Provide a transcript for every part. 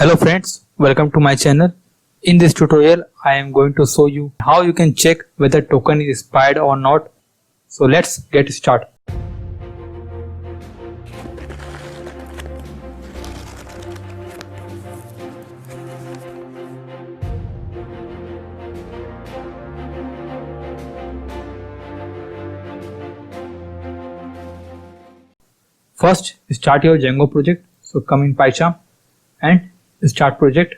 Hello friends, welcome to my channel. In this tutorial, I am going to show you how you can check whether token is expired or not. So let's get started. First, start your Django project. So come in PyCharm and start project.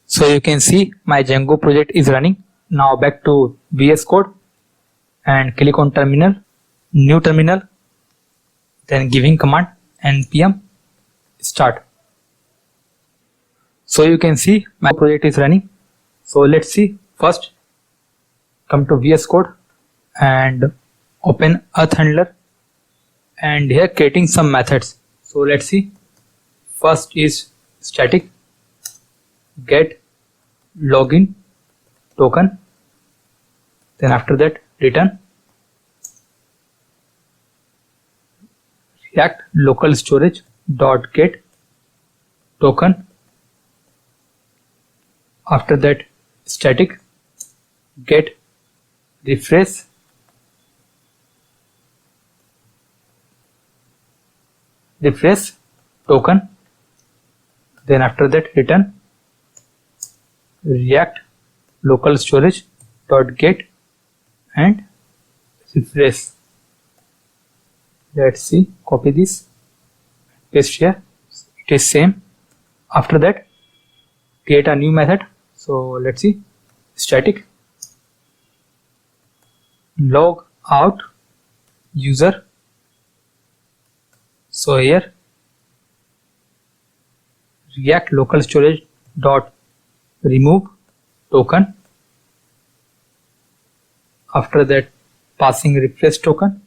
So you can see my Django project is running. Now back to VS Code and click on terminal, new terminal, then giving command npm start. So you can see my project is running. So let's see. First come to VS Code and open auth handler, and here creating some methods. So let's see. First is static get login token, then after that return react local storage dot get token, after that static get refresh token, then after that return react local storage dot get and refresh. Let's see, copy this, paste here, it is same. After that create a new method. So let's see, static log out user. So here react local storage dot remove token, after that passing refresh token,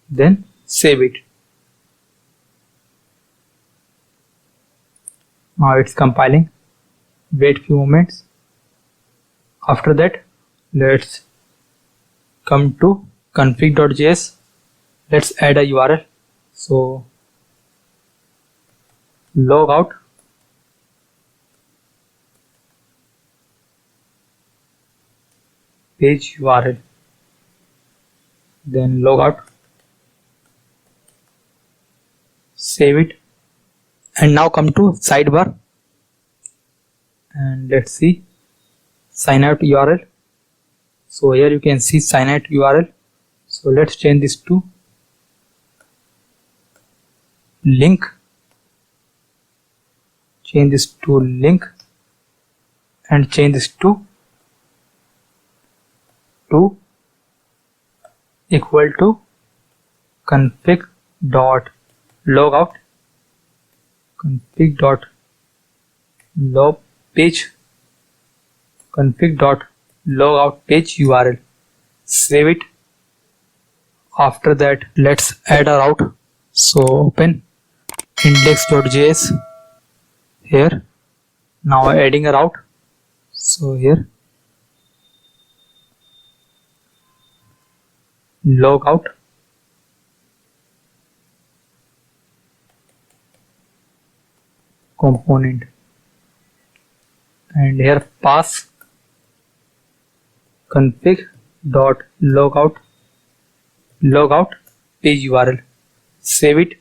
then save it. Now it's compiling, wait few moments. After that let's come to config.js. Let's add a URL. So logout page URL, then logout, save it, and now come to sidebar and let's see sign out URL. So here you can see sign out URL. So let's change this to link, change this to link, and change this to equal to config dot logout log page config dot logout page URL. Save it. After that let's add a route. So open index.js here. Now adding a route. So here logout component, and here pass config dot logout page URL. Save it,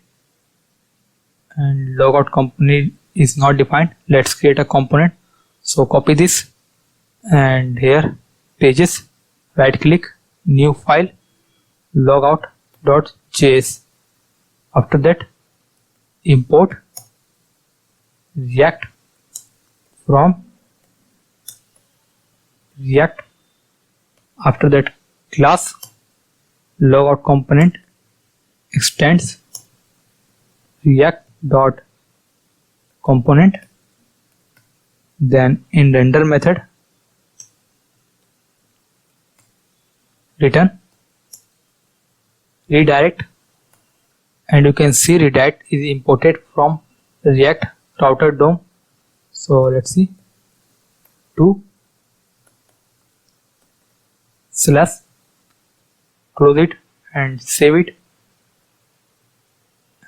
and logout component is not defined. Let's create a component. So copy this and here pages, right click, new file, logout.js. after that import react from react, after that class logout component extends react dot component, then in render method return redirect, and you can see redirect is imported from React router DOM. So let's see, to / close it and save it.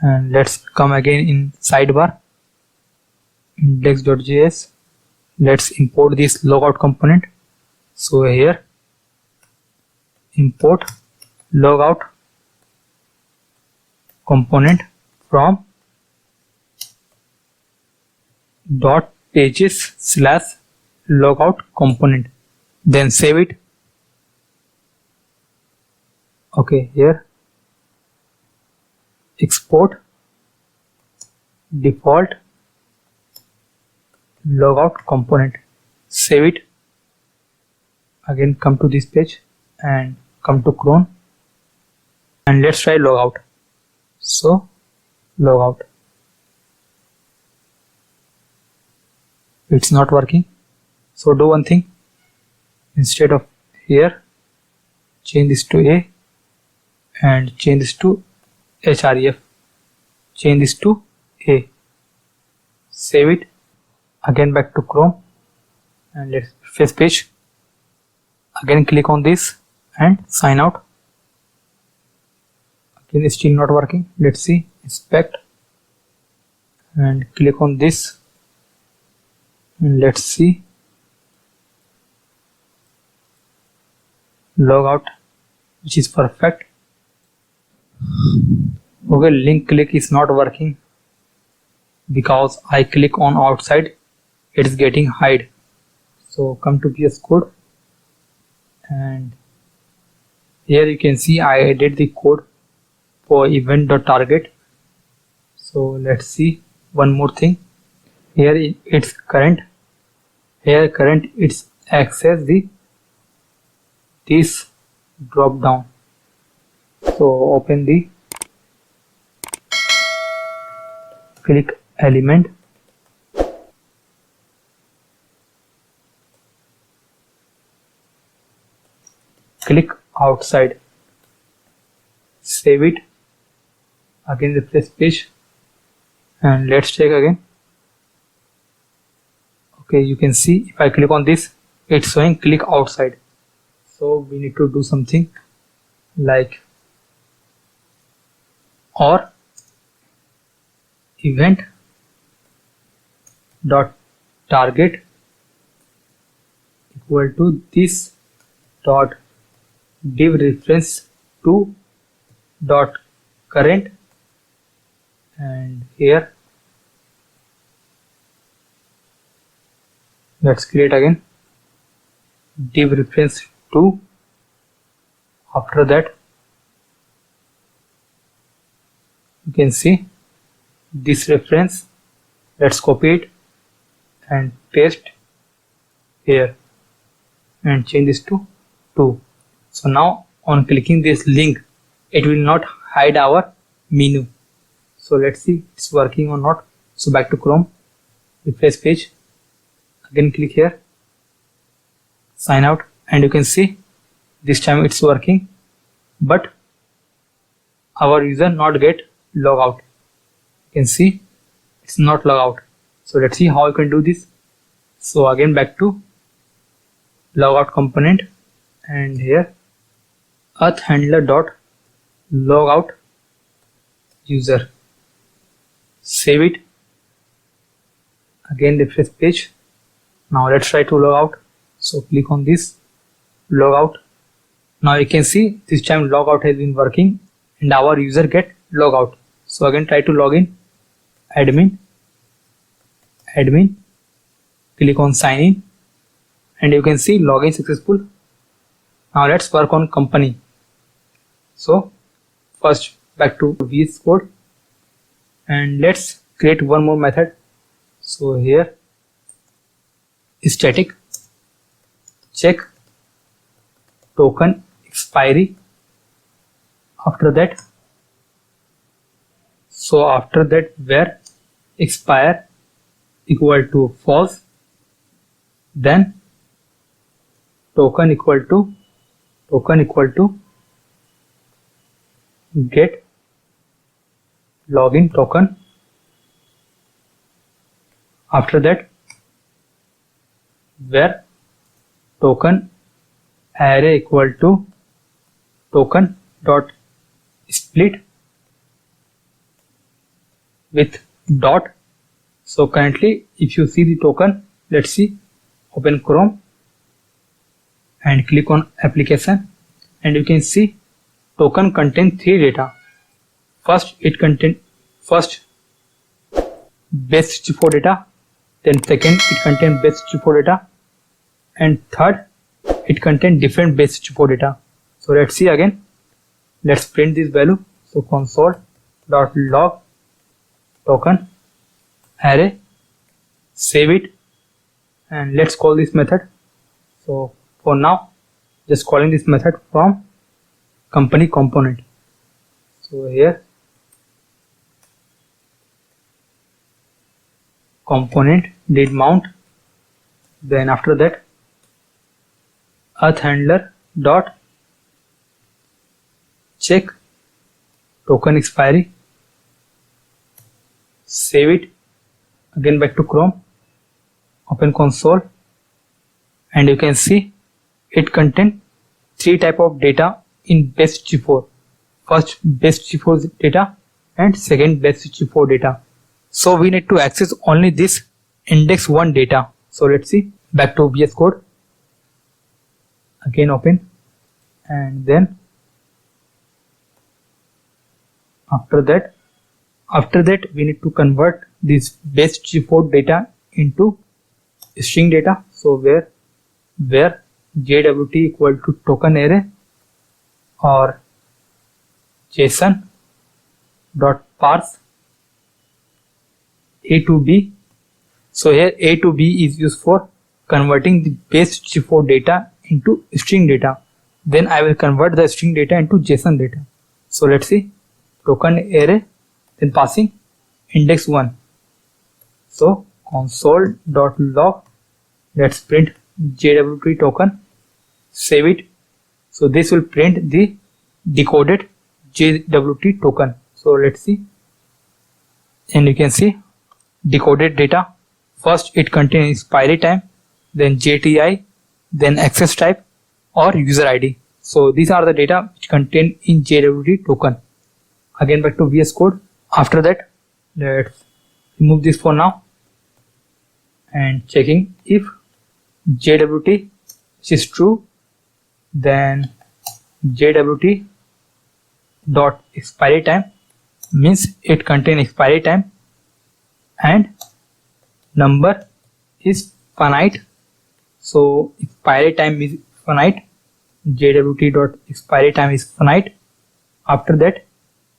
And let's come again in sidebar, index.js. Let's import this logout component. So here import logout component from dot pages slash logout component, then save it. Okay, here export default logout component, save it. Again come to this page and come to Chrome and let's try logout. So logout, it's not working. So do one thing, instead of here change this to A and change this to href, change this to A, save it. Again back to Chrome and let's refresh page. Again click on this and sign out. Again it's still not working. Let's see, inspect and click on this and let's see, logout, which is perfect. Okay, link click is not working because I click on outside, it is getting hide. So come to VS Code and here you can see I added the code for event.target. So let's see one more thing. Here it's current, here current it's access this drop down. So open the click element, click outside, save it. Again refresh page and let's check again. Okay, you can see if I click on this, it's showing click outside. So we need to do something like or event dot target equal to this dot div reference to dot current, and here let's create again div reference to. After that you can see this reference, let's copy it and paste here and change this to 2. So now on clicking this link, it will not hide our menu. So let's see it's working or not. So back to Chrome, refresh page, again click here, sign out, and you can see this time it's working, but our user not get logout. You can see it's not logout. So let's see how you can do this. So again back to logout component and here auth handler dot logout user, save it. Again refresh page. Now let's try to log out. So click on this logout. Now you can see this time logout has been working and our user get logout. So again try to log in, admin, click on sign in, and you can see login successful. Now let's work on company. So first back to VS Code and let's create one more method. So here static check token expiry. After that where expire equal to false, then token equal to get login token. After that where token array equal to token dot split with dot. So currently if you see the token, let's see, open Chrome and click on application, and you can see token contains 3 data. First it contains base64 data, then second it contains base64 data, and third it contains different base64 data. So let's see again. Let's print this value. So console.log token array, save it, and let's call this method. So for now, just calling this method from company component. So here component did mount, then after that auth handler dot check token expiry, save it, again back to Chrome, open console, and you can see it contains 3 type of data in base64. First base64 data and second base64 data. So we need to access only this index 1 data. So let's see, back to VS Code, again open, and then after that we need to convert this base64 data into string data. So where JWT equal to token array or JSON dot parse A to B. So here A to B is used for converting the base64 data into string data. Then I will convert the string data into JSON data. So let's see, token array, then passing index 1. So console.log, let's print JWT token, save it. So this will print the decoded JWT token. So let's see, and you can see decoded data. First it contains expiry time, then JTI, then access type or user ID. So these are the data which contain in JWT token. Again back to VS Code. After that, let's remove this for now and checking if JWT is true, then JWT dot expiry time means it contains expiry time and number is finite. So expiry time is finite, JWT dot expiry time is finite. After that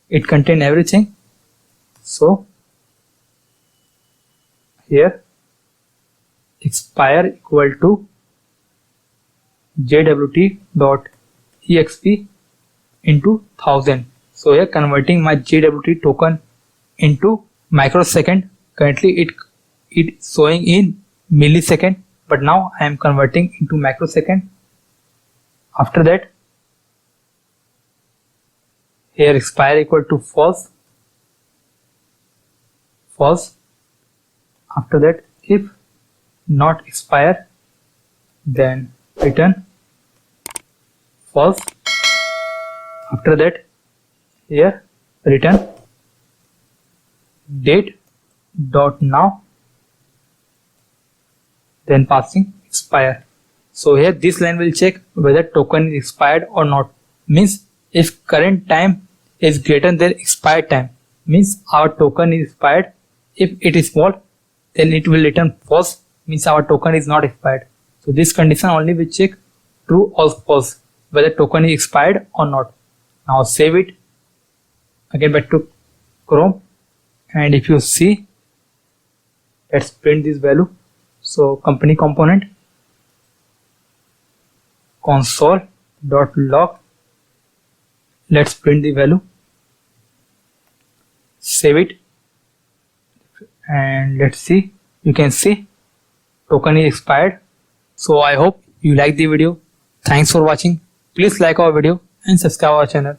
it contains everything. So here expire equal to JWT dot exp into 1000. So here converting my JWT token into microsecond. Currently it showing in millisecond, but now I am converting into microsecond. After that here expire equal to false. After that if not expire, then return false. After that here return date dot now, then passing expire. So here this line will check whether token is expired or not. Means if current time is greater than expired time, means our token is expired. If it is small, then it will return false, means our token is not expired. So this condition only will check true or false, whether token is expired or not. Now save it, again back to Chrome, and if you see, let's print this value. So company component console.log, let's print the value, save it, and let's see, you can see token is expired. So I hope you like the video. Thanks for watching. Please like our video and subscribe our channel.